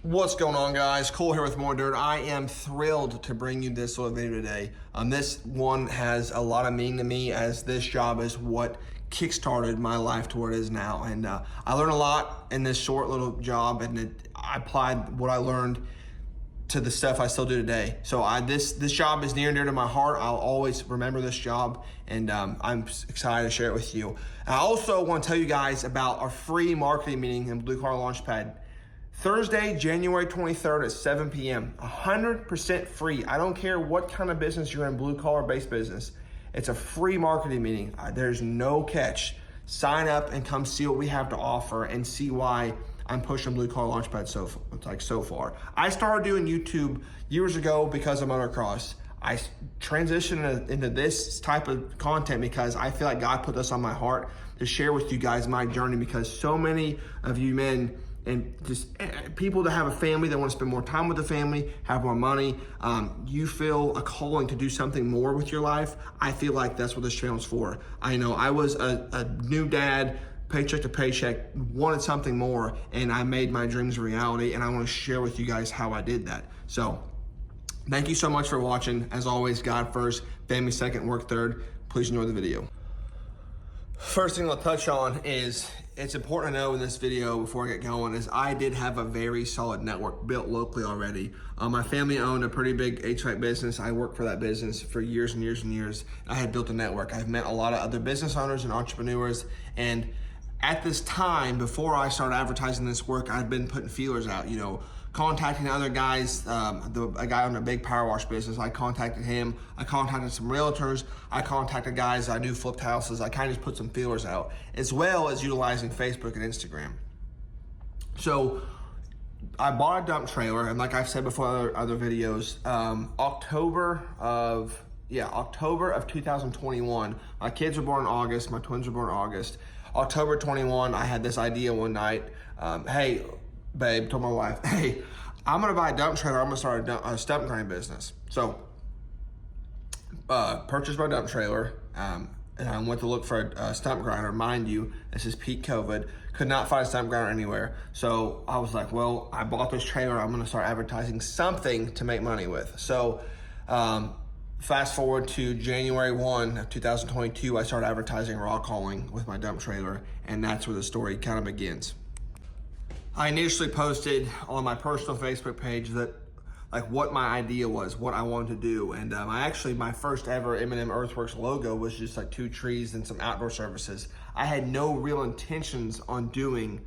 What's going on, guys? Cole here with More Dirt. I am thrilled to bring you this little video today. This one has a lot of meaning to me, as this job is what kickstarted my life to where it is now. And I learned a lot in this short little job, and I applied what I learned to the stuff I still do today. So this job is near and dear to my heart. I'll always remember this job, and I'm excited to share it with you. I also want to tell you guys about our free marketing meeting in Blue Collar Launchpad. Thursday, January 23rd at 7 p.m. 100% free. I don't care what kind of business you're in, blue collar based business. It's a free marketing meeting. There's no catch. Sign up and come see what we have to offer and see why I'm pushing Blue Collar Launchpad so far. I started doing YouTube years ago because of motocross. I transitioned into this type of content because I feel like God put this on my heart to share with you guys my journey, because so many of you men and just people that have a family, that want to spend more time with the family, have more money, you feel a calling to do something more with your life. I feel like that's what this channel's for. I know I was a new dad, paycheck to paycheck, wanted something more, and I made my dreams a reality, and I want to share with you guys how I did that. So thank you so much for watching. As always, God first, family second, work third. Please enjoy the video. First thing I'll touch on is, it's important to know in this video before I get going, is I did have a very solid network built locally already. My family owned a pretty big HVAC business. I worked for that business for years and years and years. I had built a network. I've met a lot of other business owners and entrepreneurs, and at this time, before I started advertising this work, I'd been putting feelers out, contacting other guys. A guy on a big power wash business, I contacted him. I contacted some realtors. I contacted guys I knew flipped houses. I kind of just put some feelers out, as well as utilizing Facebook and Instagram. So I bought a dump trailer, and like I've said before in other videos, October of 2021. My kids were born in August. My twins were born in August. October 21, I had this idea one night. Hey, babe, told my wife, hey, I'm gonna buy a dump trailer. I'm gonna start a stump grinding business. So, purchased my dump trailer, and I went to look for a stump grinder. Mind you, this is peak COVID. Could not find a stump grinder anywhere. So I was like, well, I bought this trailer. I'm gonna start advertising something to make money with. So, fast forward to January 1 of 2022, I started advertising rock hauling with my dump trailer, and that's where the story kind of begins. I initially posted on my personal Facebook page that, like, what my idea was, what I wanted to do, and my first ever M&M Earthworks logo was just like 2 trees and some outdoor services. I had no real intentions on doing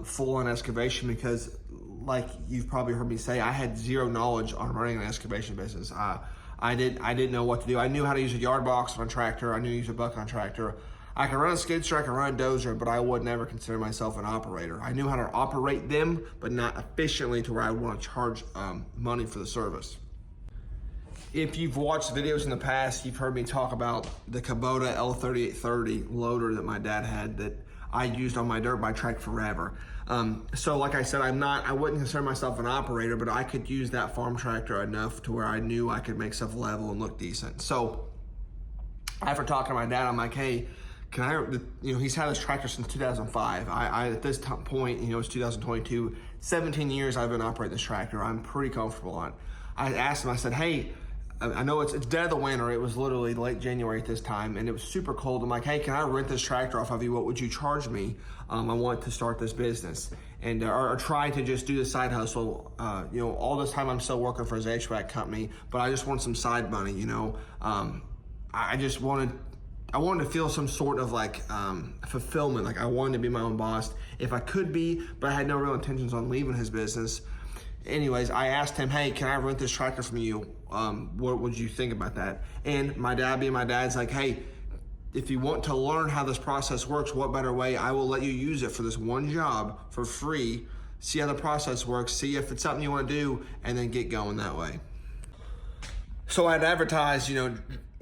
full-on excavation, because, like you've probably heard me say, I had zero knowledge on running an excavation business. I didn't know what to do. I knew how to use a yard box on a tractor. I knew to use a bucket on a tractor. I could run a skid steer, I could run a dozer, but I would never consider myself an operator. I knew how to operate them, but not efficiently to where I would want to charge money for the service. If you've watched videos in the past, you've heard me talk about the Kubota L3830 loader that my dad had that I used on my dirt bike track forever. So like I said, I wouldn't consider myself an operator, but I could use that farm tractor enough to where I knew I could make stuff level and look decent. So after talking to my dad, I'm like, hey, can I, he's had this tractor since 2005. At this point, it's 2022, 17 years I've been operating this tractor. I'm pretty comfortable on it. I asked him, I said, hey, I know it's dead of the winter. It was literally late January at this time, and it was super cold. I'm like, hey, can I rent this tractor off of you? What would you charge me? I want to start this business, and or try to just do the side hustle. All this time I'm still working for his HVAC company, but I just want some side money. I wanted to feel some sort of fulfillment. Like, I wanted to be my own boss if I could be, but I had no real intentions on leaving his business. Anyways, I asked him, hey, can I rent this tractor from you? What would you think about that? And my dad, being my dad's like, hey, if you want to learn how this process works, what better way? I will let you use it for this one job for free, see how the process works, see if it's something you want to do, and then get going that way. So I'd advertised,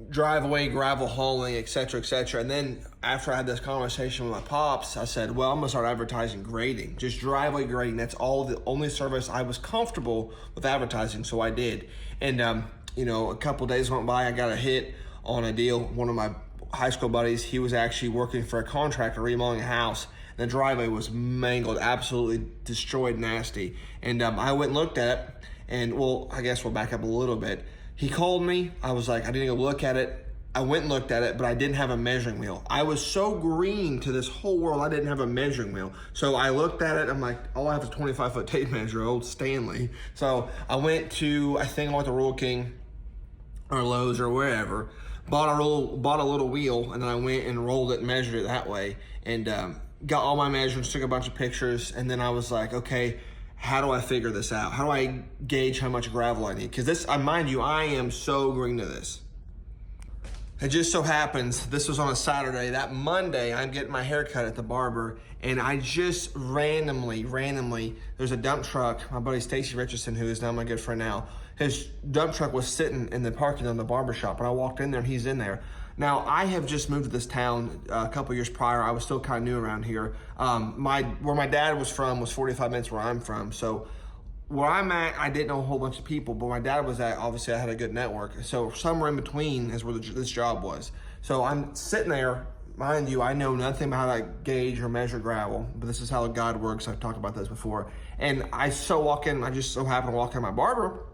driveway, gravel hauling, et cetera, et cetera. And then after I had this conversation with my pops, I said, well, I'm gonna start advertising grading, just driveway grading. That's the only service I was comfortable with advertising, so I did. And a couple days went by, I got a hit on a deal. One of my high school buddies, he was actually working for a contractor remodeling a house, The driveway was mangled, absolutely destroyed, nasty. And I went and looked at it, and well, I guess we'll back up a little bit. He called me. I was like, I didn't go look at it. I went and looked at it, but I didn't have a measuring wheel. I was so green to this whole world, I didn't have a measuring wheel. So I looked at it, I'm like, all I have is a 25-foot tape measure, old Stanley. So I went to, I think I went to Rural King or Lowe's or wherever, bought a little wheel, and then I went and rolled it and measured it that way, and got all my measurements, took a bunch of pictures, and then I was like, okay, how do I figure this out? How do I gauge how much gravel I need? Because this, mind you, I am so green to this. It just so happens, this was on a Saturday. That Monday, I'm getting my hair cut at the barber, and I just randomly, there's a dump truck. My buddy Stacy Richardson, who is now my good friend now, his dump truck was sitting in the parking lot of the barber shop, and I walked in there, and he's in there. Now, I have just moved to this town a couple years prior. I was still kind of new around here. Where my dad was from was 45 minutes where I'm from, so where I'm at, I didn't know a whole bunch of people, but my dad was at, obviously I had a good network. So somewhere in between is where this job was. So I'm sitting there, mind you, I know nothing about how to gauge or measure gravel, but this is how God works. I've talked about this before. And I just so happen to walk in my barber,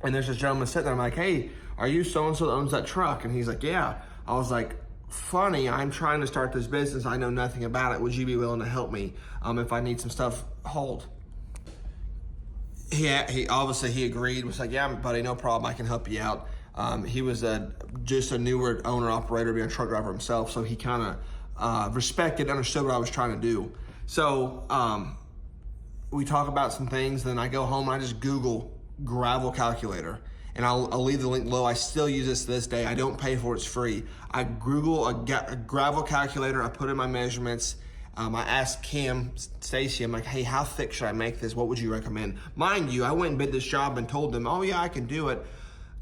and there's this gentleman sitting there. I'm like, hey, are you so-and-so that owns that truck? And he's like, yeah. I was like, funny, I'm trying to start this business. I know nothing about it. Would you be willing to help me if I need some stuff hauled? He obviously he agreed. Was like, yeah, buddy, no problem. I can help you out. He was just a newer owner operator, being a truck driver himself, so he kind of respected, understood what I was trying to do. So we talk about some things. Then I go home and I just Google gravel calculator, and I'll leave the link below. I still use this to this day. I don't pay for it. It's free. I Google a gravel calculator. I put in my measurements. I asked Kim, Stacy, I'm like, hey, how thick should I make this? What would you recommend? Mind you, I went and bid this job and told them, oh yeah, I can do it.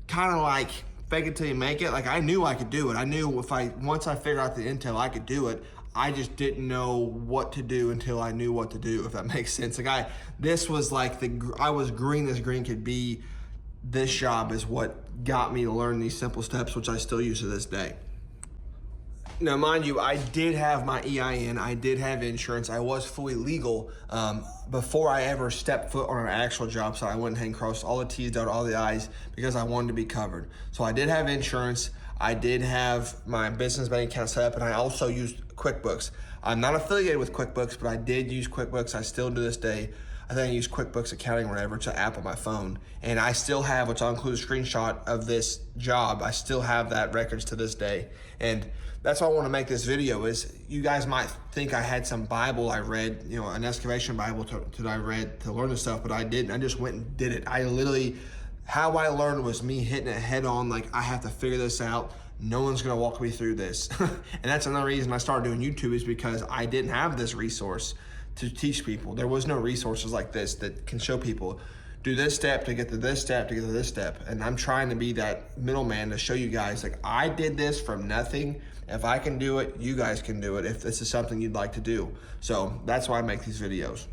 Kind of like fake it till you make it. Like I knew I could do it. I knew once I figured out the intel, I could do it. I just didn't know what to do until I knew what to do, if that makes sense. Like this was like I was green as green could be. This job is what got me to learn these simple steps, which I still use to this day. Now, mind you, I did have my EIN, I did have insurance, I was fully legal before I ever stepped foot on an actual job site. I went ahead and crossed all the T's, dotted all the I's, because I wanted to be covered. So I did have insurance, I did have my business bank account set up, and I also used QuickBooks. I'm not affiliated with QuickBooks, but I did use QuickBooks. I still do this day. I think I use QuickBooks accounting or whatever. It's an app on my phone. And I still have, which I'll include a screenshot of this job, I still have that records to this day. And that's why I want to make this video is you guys might think I had some Bible I read, you know, an excavation Bible that I read to learn this stuff, but I didn't. I just went and did it. I literally, how I learned was me hitting it head on, like I have to figure this out. No one's gonna walk me through this. And that's another reason I started doing YouTube, is because I didn't have this resource to teach people. There was no resources like this that can show people, do this step to get to this step to get to this step. And I'm trying to be that middleman to show you guys, like I did this from nothing. If I can do it, you guys can do it if this is something you'd like to do. So that's why I make these videos.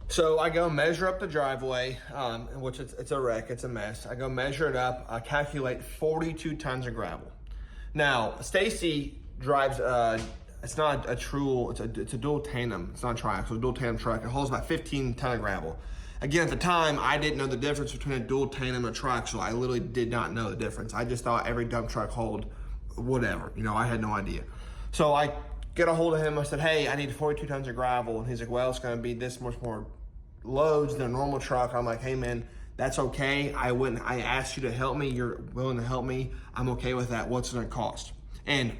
So I go measure up the driveway, which it's a wreck, it's a mess. I go measure it up, I calculate 42 tons of gravel. Now, Stacy drives, it's not a true, it's a dual tandem. It's not a triaxle, it's a dual tandem truck. It holds about 15 ton of gravel. Again, at the time, I didn't know the difference between a dual tandem and a triaxle. I literally did not know the difference. I just thought every dump truck hauled whatever, you know, I had no idea. So I get a hold of him, I said, hey, I need 42 tons of gravel. And he's like, well, it's gonna be this much more loads than a normal truck. I'm like, hey man, that's okay. I asked you to help me, you're willing to help me, I'm okay with that. What's it gonna cost? And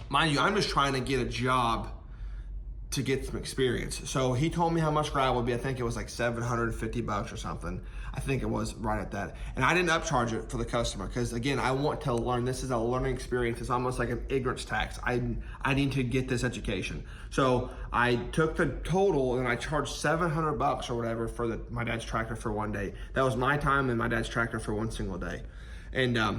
mind you, I'm just trying to get a job to get some experience. So he told me how much gravel would be. I think it was like $750 or something. I think it was right at that. And I didn't upcharge it for the customer because again, I want to learn. This is a learning experience. It's almost like an ignorance tax. I need to get this education. So I took the total and I charged $700 or whatever for my dad's tractor for one day. That was my time and my dad's tractor for one single day. And I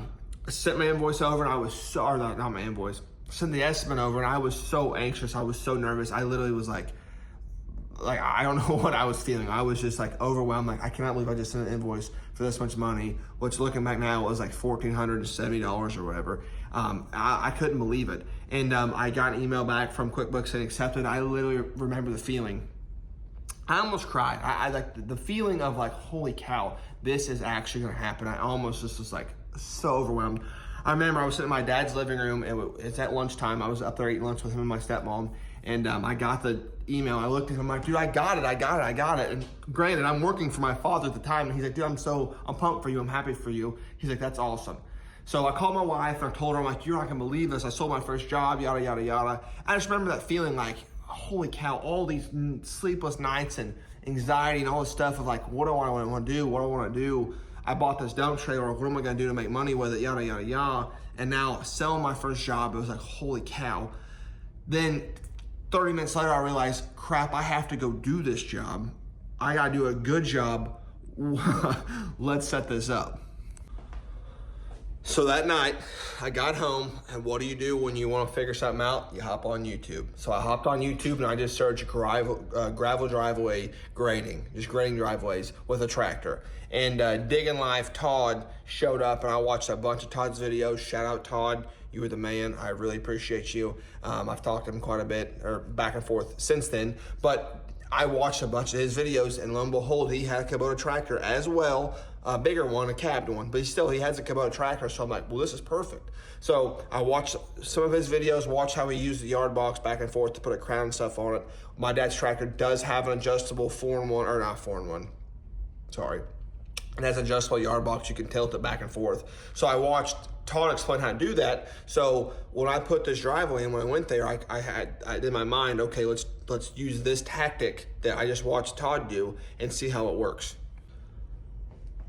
sent my invoice over and I was sorry, not my invoice. Sent the estimate over and I was so anxious. I was so nervous. I literally was like like, I don't know what I was feeling. I was just like overwhelmed. Like, I cannot believe I just sent an invoice for this much money, which looking back now was like $1,470 or whatever. I couldn't believe it. And I got an email back from QuickBooks and accepted. I literally remember the feeling. I almost cried. I like the feeling of like, holy cow, this is actually gonna happen. I almost just was like so overwhelmed. I remember I was sitting in my dad's living room. It's at lunchtime. I was up there eating lunch with him and my stepmom. And I got the email. I looked at him, I'm like, dude, I got it. And granted, I'm working for my father at the time. And he's like, dude, I'm pumped for you. I'm happy for you. He's like, that's awesome. So I called my wife and I told her, I'm like, you're not gonna believe this. I sold my first job, yada, yada, yada. I just remember that feeling like, holy cow, all these sleepless nights and anxiety and all this stuff of like, what do I want to do? What do I want to do? I bought this dump trailer. What am I going to do to make money with it? Yada, yada, yada. And now selling my first job, it was like, holy cow. Then 30 minutes later, I realized, crap, I have to go do this job. I got to do a good job. Let's set this up. So that night, I got home, and what do you do when you want to figure something out? You hop on YouTube. So I hopped on YouTube, and I just searched gravel driveway grading, just grading driveways with a tractor. And Digging Life Todd showed up, and I watched a bunch of Todd's videos. Shout out Todd, you were the man. I really appreciate you. I've talked to him quite a bit, or back and forth since then, but I watched a bunch of his videos, and lo and behold, he had a Kubota tractor as well, a bigger one, a cabbed one, but he has a Kubota tractor, so I'm like, well, this is perfect. So I watched some of his videos, watched how he used the yard box back and forth to put a crown and stuff on it. My dad's tractor does have an adjustable 4-in-1, or not 4-in-1, sorry. It has an adjustable yard box, you can tilt it back and forth. So I watched Todd explain how to do that. So when I put this driveway in, when I went there, I had in my mind, okay, let's use this tactic that I just watched Todd do and see how it works.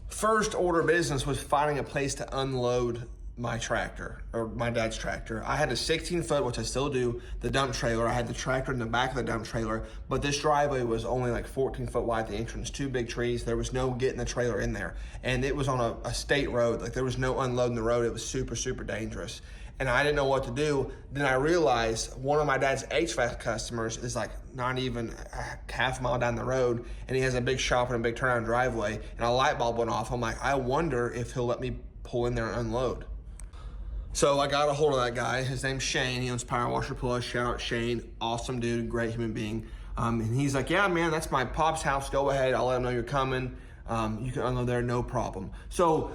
First order of business was finding a place to unload my tractor, or my dad's tractor. I had a 16-foot, which I still do, the dump trailer. I had the tractor in the back of the dump trailer, but this driveway was only like 14 foot wide at the entrance, 2 big trees. There was no getting the trailer in there. And it was on a state road. Like, there was no unloading the road. It was super, super dangerous. And I didn't know what to do. Then I realized one of my dad's HVAC customers is like not even a half mile down the road, and he has a big shop and a big turnaround driveway, and a light bulb went off. I'm like, I wonder if he'll let me pull in there and unload. So I got a hold of that guy. His name's Shane. He owns Power Washer Plus. Shout out Shane. Awesome dude, great human being. And he's like, yeah, man, that's my pop's house. Go ahead. I'll let him know you're coming. You can unload there, no problem. So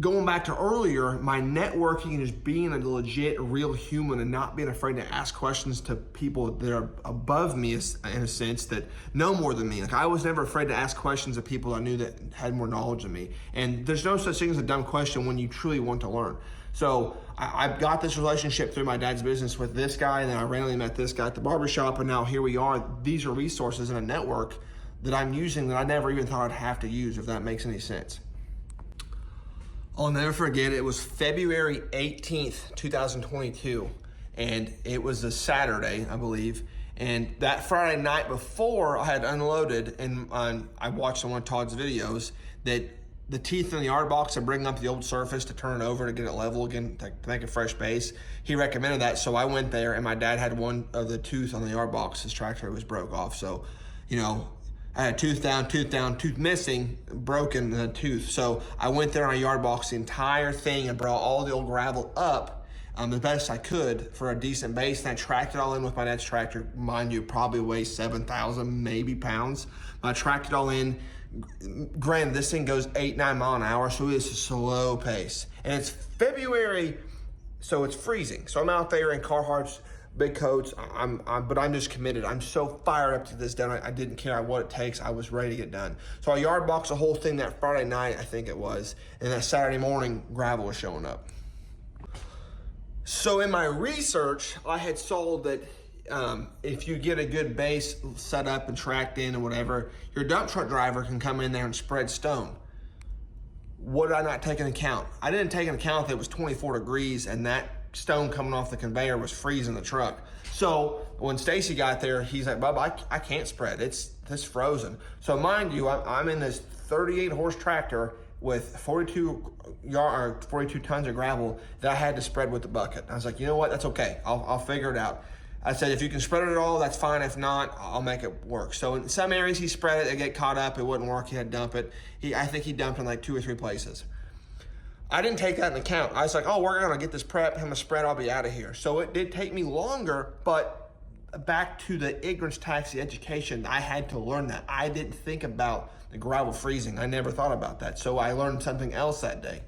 going back to earlier, my networking and just being a legit, real human and not being afraid to ask questions to people that are above me, in a sense, that know more than me. Like, I was never afraid to ask questions of people I knew that had more knowledge than me. And there's no such thing as a dumb question when you truly want to learn. So I've got this relationship through my dad's business with this guy, and then I randomly met this guy at the barbershop, and now here we are. These are resources in a network that I'm using that I never even thought I'd have to use, if that makes any sense. I'll never forget, it was February 18th, 2022, and it was a Saturday, I believe. And that Friday night before I had unloaded, and I watched on one of Todd's videos, that the teeth in the yard box to bring up the old surface to turn it over to get it level again, to make a fresh base. He recommended that, so I went there, and my dad had one of the tooth on the yard box. His tractor was broke off, so, you know, I had tooth down, tooth missing, broken tooth. So I went there on a yard box, the entire thing, and brought all the old gravel up the best I could for a decent base. And I tracked it all in with my dad's tractor. Mind you, probably weighs 7,000 maybe pounds. I tracked it all in. Granted, this thing goes 8-9 miles an hour, so it's a slow pace. And it's February, so it's freezing. So I'm out there in Carhartts, big coats, but I'm just committed. I'm so fired up to this done. I didn't care what it takes. I was ready to get done. So I yard boxed the whole thing that Friday night, I think it was, and that Saturday morning, gravel was showing up. So in my research, I had saw that if you get a good base set up and tracked in and whatever, your dump truck driver can come in there and spread stone. What did I not take into account? I didn't take into account that it was 24 degrees and that stone coming off the conveyor was freezing the truck. So when Stacy got there, he's like, Bub, I can't spread. It's frozen. So mind you, I'm in this 38 horse tractor with 42 tons of gravel that I had to spread with the bucket. I was like, you know what? That's okay. I'll figure it out. I said, if you can spread it at all, that's fine. If not, I'll make it work. So in some areas he spread it, it get caught up, it wouldn't work, he had to dump it. I think he dumped in like 2 or 3 places. I didn't take that into account. I was like, oh, we're gonna get this prep, I'm gonna spread, I'll be out of here. So it did take me longer, but back to the ignorance tax, the education, I had to learn that. I didn't think about the gravel freezing. I never thought about that. So I learned something else that day.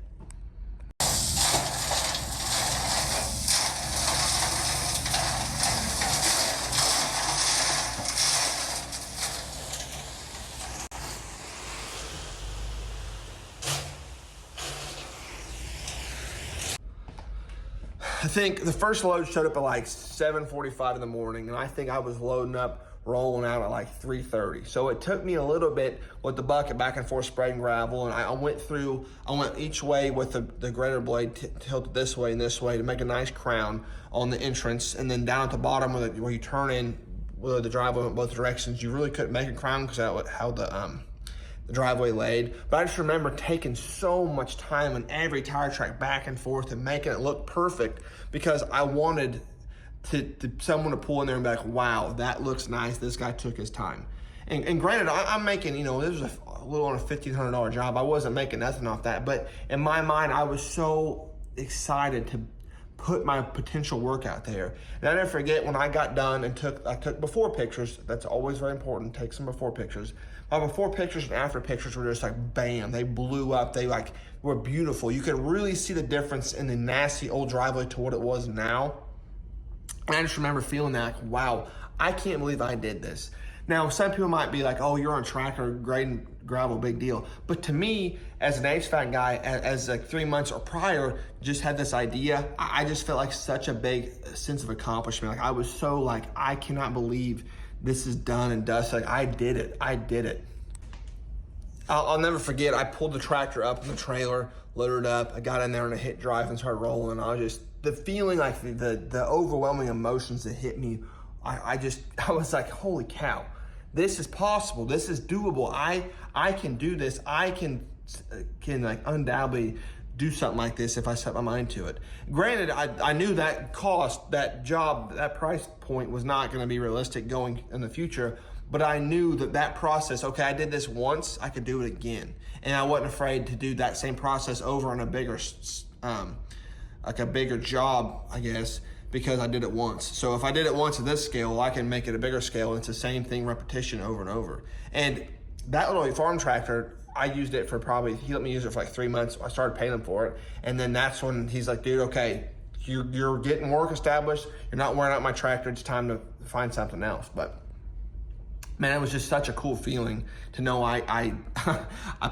I think the first load showed up at like 7:45 in the morning, and I think I was loading up, rolling out at like 3:30. So it took me a little bit with the bucket back and forth spraying gravel, and I went each way with the grader blade tilted this way and this way to make a nice crown on the entrance, and then down at the bottom where you turn in, where the driveway went both directions, you really couldn't make a crown because that was how the driveway laid. But I just remember taking so much time on every tire track back and forth and making it look perfect because I wanted someone to pull in there and be like, wow, that looks nice. This guy took his time. And granted, I'm making, this was a little on a $1,500 job. I wasn't making nothing off that. But in my mind, I was so excited to put my potential work out there. And I never forget when I got done and I took before pictures. That's always very important. Take some before pictures. My before pictures and after pictures were just like, bam, they blew up. They were beautiful. You could really see the difference in the nasty old driveway to what it was now. And I just remember feeling that, like, wow, I can't believe I did this. Now, some people might be like, oh, you're on tractor, grading gravel, big deal. But to me, as an HVAC guy, as like 3 months or prior, just had this idea, I just felt like such a big sense of accomplishment. Like I was so like, I cannot believe this is done and dusted. Like I did it. I'll never forget, I pulled the tractor up in the trailer, loaded it up, I got in there and I hit drive and started rolling. The feeling, like the overwhelming emotions that hit me, I was like, holy cow, this is possible, this is doable, I can do this, I can like undoubtedly do something like this if I set my mind to it. Granted, I knew that cost, that job, that price point was not gonna be realistic going in the future, but I knew that process, okay, I did this once, I could do it again. And I wasn't afraid to do that same process over on a bigger, like a bigger job, I guess, because I did it once. So if I did it once at this scale, I can make it a bigger scale, and it's the same thing, repetition over and over. And that little farm tractor, I used it for he let me use it for like 3 months. I started paying him for it. And then that's when he's like, dude, okay, you're getting work established. You're not wearing out my tractor. It's time to find something else. But man, it was just such a cool feeling to know I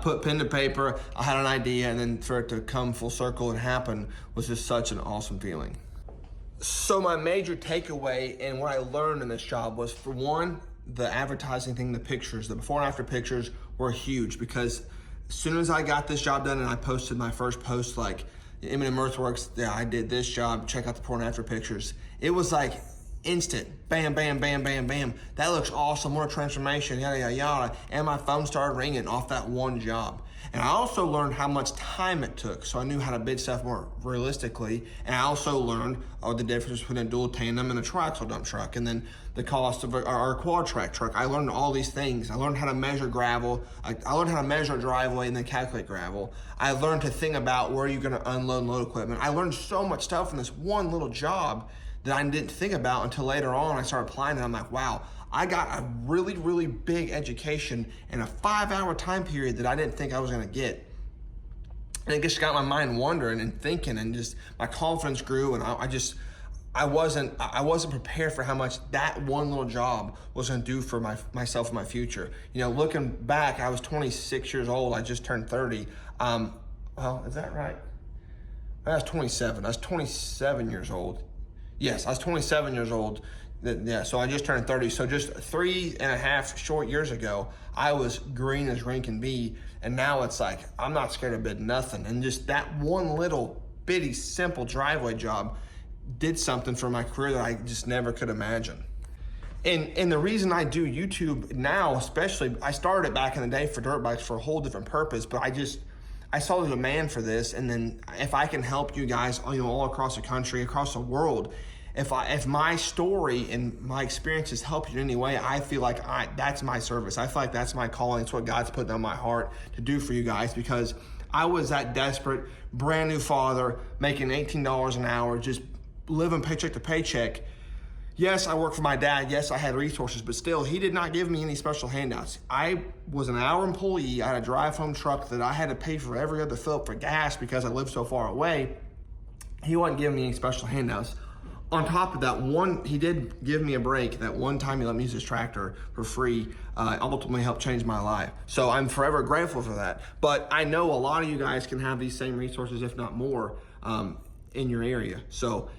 put pen to paper, I had an idea, and then for it to come full circle and happen was just such an awesome feeling. So my major takeaway and what I learned in this job was, for one, the advertising thing, the pictures, the before and after pictures were huge, because as soon as I got this job done and I posted my first post, like Imminent Earthworks, yeah, I did this job, check out the before and after pictures. It was like instant, bam, bam, bam, bam, bam. That looks awesome, what a transformation, yada, yada, yada. And my phone started ringing off that one job. And I also learned how much time it took, so I knew how to bid stuff more realistically. And I also learned the difference between a dual tandem and a triaxle dump truck, and then the cost of our quad track truck. I learned all these things. I learned how to measure gravel. I learned how to measure a driveway and then calculate gravel. I learned to think about where you're gonna unload and load equipment. I learned so much stuff from this one little job that I didn't think about until later on. I started applying it. I'm like, wow, I got a really, really big education in a 5-hour time period that I didn't think I was gonna get. And it just got my mind wandering and thinking, and just my confidence grew, and I wasn't prepared for how much that one little job was gonna do for myself and my future. Looking back, I was 26 years old, I just turned 30. Well, is that right? I was 27, I was 27 years old. Yes, I was 27 years old. Yeah, so I just turned 30. So just 3.5 short years ago, I was green as green can be. And now it's like, I'm not scared of bid nothing. And just that one little bitty simple driveway job did something for my career that I just never could imagine. And the reason I do YouTube now, especially, I started it back in the day for dirt bikes for a whole different purpose, but I saw the demand for this. And then if I can help you guys, all across the country, across the world, if my story and my experiences help you in any way, I feel like that's my service. I feel like that's my calling. It's what God's put on my heart to do for you guys, because I was that desperate, brand new father, making $18 an hour, just living paycheck to paycheck. Yes, I worked for my dad. Yes, I had resources, but still, he did not give me any special handouts. I was an hour employee. I had a drive-home truck that I had to pay for every other fill for gas because I lived so far away. He wasn't giving me any special handouts. On top of that, he did give me a break. That one time he let me use his tractor for free ultimately helped change my life. So I'm forever grateful for that. But I know a lot of you guys can have these same resources, if not more, in your area. So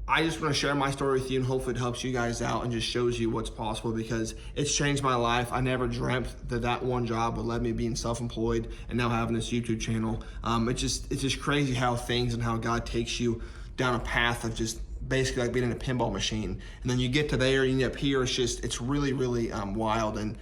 I just want to share my story with you, and hopefully it helps you guys out and just shows you what's possible, because it's changed my life. I never dreamt that one job would let me being self-employed and now having this YouTube channel. It's just crazy how things and how God takes you down a path of just basically like being in a pinball machine, and then you get to there and you end up here. It's really wild. And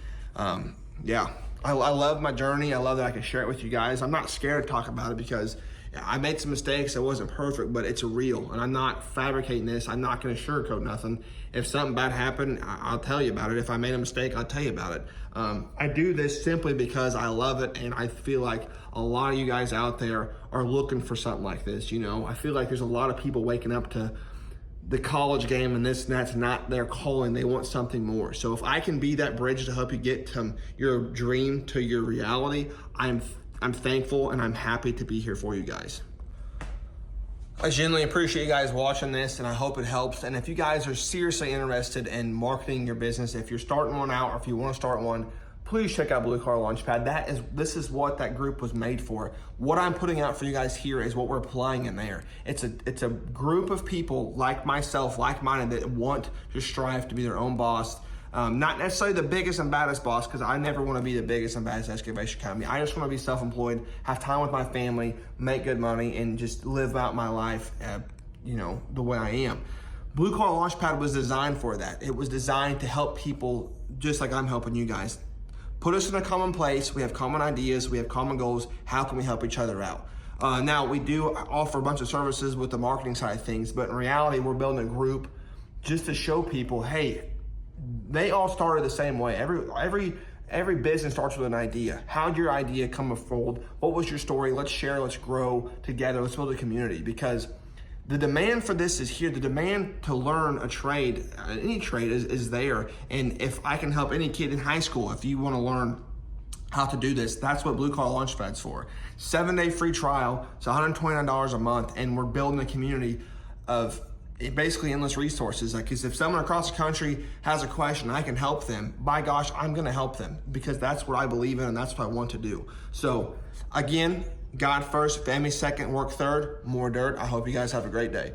yeah, I love my journey. I love that I can share it with you guys. I'm not scared to talk about it because I made some mistakes. I wasn't perfect, but it's real, and I'm not fabricating this. I'm not going to sugarcoat nothing. If something bad happened, I'll tell you about it. If I made a mistake, I'll tell you about it. I do this simply because I love it, and I feel like a lot of you guys out there are looking for something like this. You know, I feel like there's a lot of people waking up to the college game and this and that's not their calling. They want something more. So if I can be that bridge to help you get from your dream to your reality, I'm thankful and I'm happy to be here for you guys. I genuinely appreciate you guys watching this, and I hope it helps. And if you guys are seriously interested in marketing your business, if you're starting one out or if you want to start one, please check out Blue Collar Launchpad. This is what that group was made for. What I'm putting out for you guys here is what we're applying in there. It's a group of people like myself, like-minded, that want to strive to be their own boss. Not necessarily the biggest and baddest boss, because I never want to be the biggest and baddest excavation company. I just want to be self-employed, have time with my family, make good money, and just live out my life, the way I am. Blue Collar Launchpad was designed for that. It was designed to help people just like I'm helping you guys. Put us in a common place. We have common ideas. We have common goals. How can we help each other out? Now, we do offer a bunch of services with the marketing side of things, but in reality, we're building a group just to show people, hey, they all started the same way. Every business starts with an idea. How did your idea come unfold? What was your story? Let's share, let's grow together, let's build a community, because the demand for this is here. The demand to learn a trade, any trade, is there. And if I can help any kid in high school, if you want to learn how to do this, that's what Blue Collar Launchpad's for. 7-day free trial. It's $129 a month, and we're building a community of basically endless resources. Because if someone across the country has a question, I can help them. By gosh, I'm going to help them, because that's what I believe in and that's what I want to do. So again, God first, family second, work third, more dirt. I hope you guys have a great day.